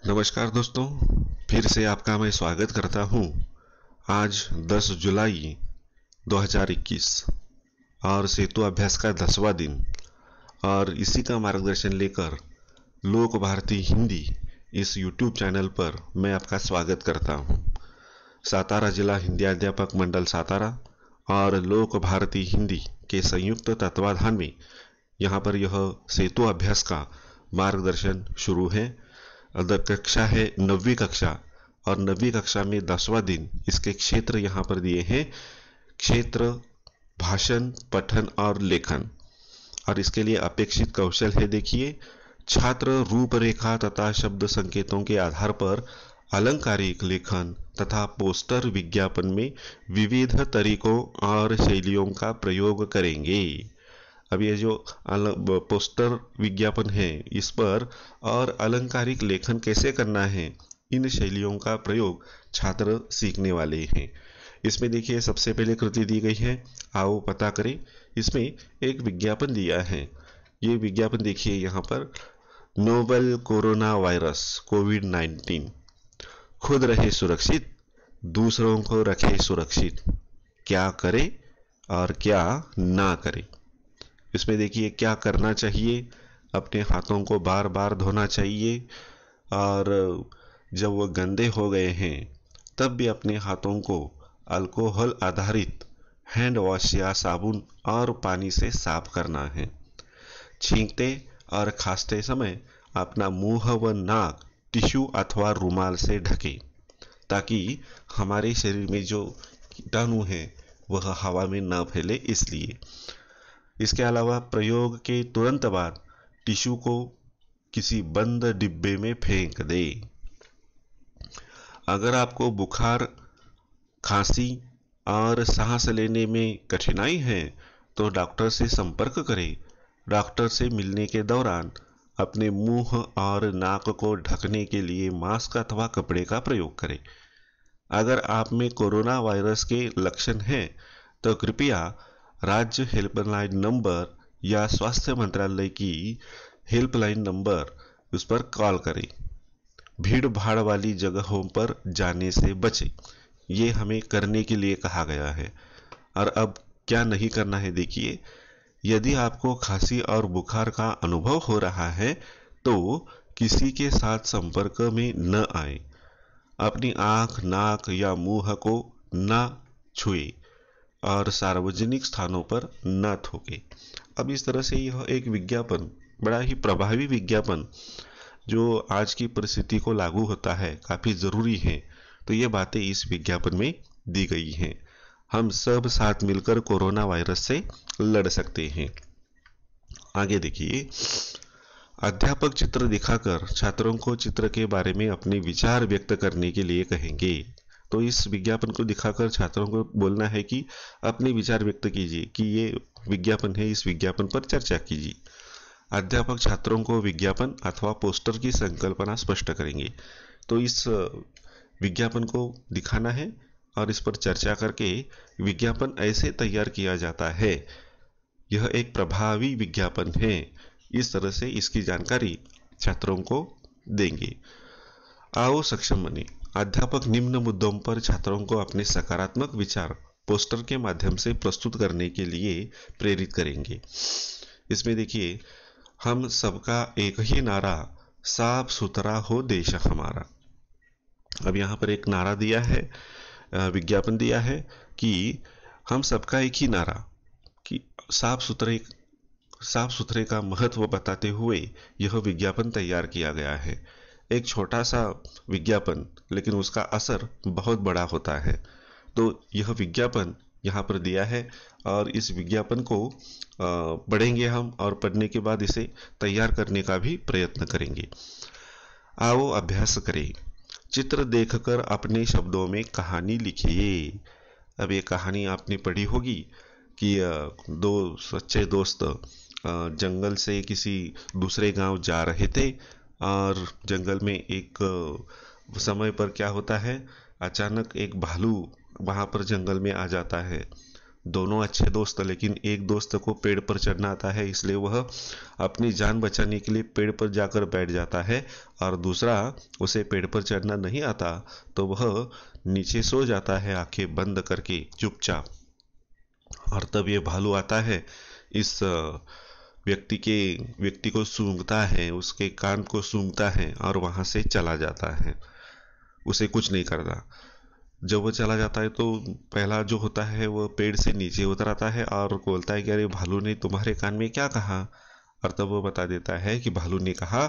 नमस्कार दोस्तों, फिर से आपका मैं स्वागत करता हूं। आज 10 जुलाई 2021 और सेतु अभ्यास का 10वां दिन और इसी का मार्गदर्शन लेकर लोक भारती हिंदी इस YouTube चैनल पर मैं आपका स्वागत करता हूं। सातारा जिला हिंदी अध्यापक मंडल सातारा और लोक भारती हिंदी के संयुक्त तत्वाधान में यहाँ पर यह सेतु अभ्यास का मार्गदर्शन शुरू है। कक्षा है 9वीं कक्षा और 9वीं कक्षा में 10वां दिन। इसके क्षेत्र यहाँ पर दिए हैं, क्षेत्र, भाषण, पठन और लेखन। और इसके लिए अपेक्षित कौशल है, देखिए, छात्र रूपरेखा तथा शब्द संकेतों के आधार पर अलंकारिक लेखन तथा पोस्टर विज्ञापन में विविध तरीकों और शैलियों का प्रयोग करेंगे। अब ये जो पोस्टर विज्ञापन है, इस पर और अलंकारिक लेखन कैसे करना है, इन शैलियों का प्रयोग छात्र सीखने वाले हैं। इसमें देखिए, सबसे पहले कृति दी गई है, आओ पता करें। इसमें एक विज्ञापन दिया है। ये विज्ञापन देखिए यहाँ पर, नोवेल कोरोना वायरस कोविड-19, खुद रहे सुरक्षित, दूसरों को रखे सुरक्षित, क्या करे और क्या ना करे। इसमें देखिए क्या करना चाहिए, अपने हाथों को बार बार धोना चाहिए और जब वो गंदे हो गए हैं तब भी अपने हाथों को अल्कोहल आधारित हैंड वॉश या साबुन और पानी से साफ करना है। छींकते और खांसते समय अपना मुंह व नाक टिश्यू अथवा रुमाल से ढके ताकि हमारे शरीर में जो कीटाणु हैं वह हवा में न फैले, इसलिए। इसके अलावा प्रयोग के तुरंत बाद टिश्यू को किसी बंद डिब्बे में फेंक दे। अगर आपको बुखार, खांसी और सांस लेने में कठिनाई है तो डॉक्टर से संपर्क करें। डॉक्टर से मिलने के दौरान अपने मुंह और नाक को ढकने के लिए मास्क अथवा कपड़े का प्रयोग करें। अगर आप में कोरोना वायरस के लक्षण हैं तो कृपया राज्य हेल्पलाइन नंबर या स्वास्थ्य मंत्रालय की हेल्पलाइन नंबर, उस पर कॉल करें। भीड़ भाड़ वाली जगहों पर जाने से बचें, ये हमें करने के लिए कहा गया है। और अब क्या नहीं करना है, देखिए, यदि आपको खांसी और बुखार का अनुभव हो रहा है तो किसी के साथ संपर्क में न आए, अपनी आंख, नाक या मुंह को न छुए और सार्वजनिक स्थानों पर न थूके। अब इस तरह से यह एक विज्ञापन, बड़ा ही प्रभावी विज्ञापन जो आज की परिस्थिति को लागू होता है, काफ़ी ज़रूरी है। तो ये बातें इस विज्ञापन में दी गई हैं। हम सब साथ मिलकर कोरोना वायरस से लड़ सकते हैं। आगे देखिए, अध्यापक चित्र दिखाकर छात्रों को चित्र के बारे में अपने विचार व्यक्त करने के लिए कहेंगे। तो इस विज्ञापन को दिखाकर छात्रों को बोलना है कि अपने विचार व्यक्त कीजिए कि ये विज्ञापन है, इस विज्ञापन पर चर्चा कीजिए। अध्यापक छात्रों को विज्ञापन अथवा पोस्टर की संकल्पना स्पष्ट करेंगे। तो इस विज्ञापन को दिखाना है और इस पर चर्चा करके विज्ञापन ऐसे तैयार किया जाता है, यह एक प्रभावी विज्ञापन है, इस तरह से इसकी जानकारी छात्रों को देंगे। आओ सक्षम बने। अध्यापक निम्न मुद्दों पर छात्रों को अपने सकारात्मक विचार पोस्टर के माध्यम से प्रस्तुत करने के लिए प्रेरित करेंगे। इसमें देखिए, हम सबका एक ही नारा, साफ सुथरा हो देश हमारा। अब यहाँ पर एक नारा दिया है, विज्ञापन दिया है कि हम सबका एक ही नारा, कि साफ सुथरे का महत्व बताते हुए यह विज्ञापन तैयार किया गया है। एक छोटा सा विज्ञापन, लेकिन उसका असर बहुत बड़ा होता है। तो यह विज्ञापन यहाँ पर दिया है और इस विज्ञापन को पढ़ेंगे हम और पढ़ने के बाद इसे तैयार करने का भी प्रयत्न करेंगे। आओ अभ्यास करें। चित्र देखकर अपने शब्दों में कहानी लिखिए। अब ये कहानी आपने पढ़ी होगी कि दो सच्चे दोस्त जंगल से किसी दूसरे गांव जा रहे थे और जंगल में एक समय पर क्या होता है, अचानक एक भालू वहां पर जंगल में आ जाता है। दोनों अच्छे दोस्त, लेकिन एक दोस्त को पेड़ पर चढ़ना आता है, इसलिए वह अपनी जान बचाने के लिए पेड़ पर जाकर बैठ जाता है, और दूसरा उसे पेड़ पर चढ़ना नहीं आता तो वह नीचे सो जाता है आंखें बंद करके चुपचाप। और तब ये भालू आता है, इस व्यक्ति को सूंघता है, उसके कान को सूंघता है और वहां से चला जाता है, उसे कुछ नहीं करता। जब वो चला जाता है तो पहला जो होता है वो पेड़ से नीचे उतर आता है और बोलता है कि अरे भालू ने तुम्हारे कान में क्या कहा। और तब वो बता देता है कि भालू ने कहा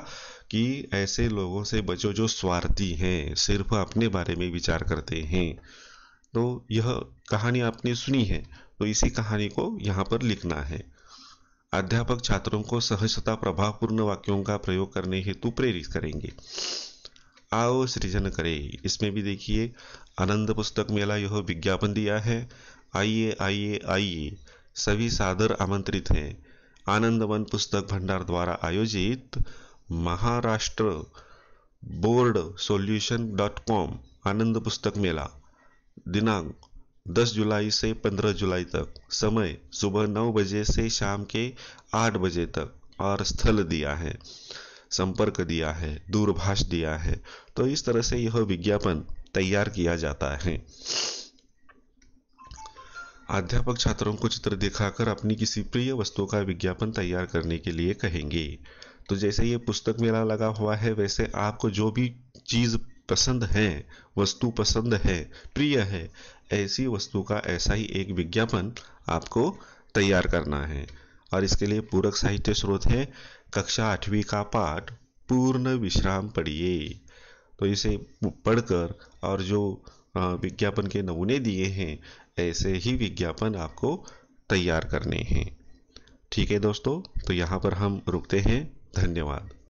कि ऐसे लोगों से बचो जो स्वार्थी हैं, सिर्फ अपने बारे में विचार करते हैं। तो यह कहानी आपने सुनी है, तो इसी कहानी को यहाँ पर लिखना है। अध्यापक छात्रों को सहजता प्रभावपूर्ण वाक्यों का प्रयोग करने हेतु प्रेरित करेंगे। आओ सृजन करें। इसमें भी देखिए, आनंद पुस्तक मेला यह विज्ञापन दिया है। आइए आइए आइए, सभी सादर आमंत्रित हैं। आनंद वन पुस्तक भंडार द्वारा आयोजित महाराष्ट्र बोर्ड solution.com आनंद पुस्तक मेला, दिनांक 10 जुलाई से 15 जुलाई तक, समय सुबह 9 बजे से शाम के 8 बजे तक, और स्थल दिया है, संपर्क दिया है, दूरभाष दिया है। तो इस तरह से यह विज्ञापन तैयार किया जाता है। अध्यापक छात्रों को चित्र दिखाकर अपनी किसी प्रिय वस्तु का विज्ञापन तैयार करने के लिए कहेंगे। तो जैसे ये पुस्तक मेला लगा हुआ है, वैसे आपको जो भी चीज पसंद है, वस्तु पसंद है, प्रिय है, ऐसी वस्तु का ऐसा ही एक विज्ञापन आपको तैयार करना है। और इसके लिए पूरक साहित्य स्रोत है कक्षा 8वीं का पाठ पूर्ण विश्राम पढ़िए। तो इसे पढ़कर और जो विज्ञापन के नमूने दिए हैं, ऐसे ही विज्ञापन आपको तैयार करने हैं। ठीक है दोस्तों, तो यहाँ पर हम रुकते हैं। धन्यवाद।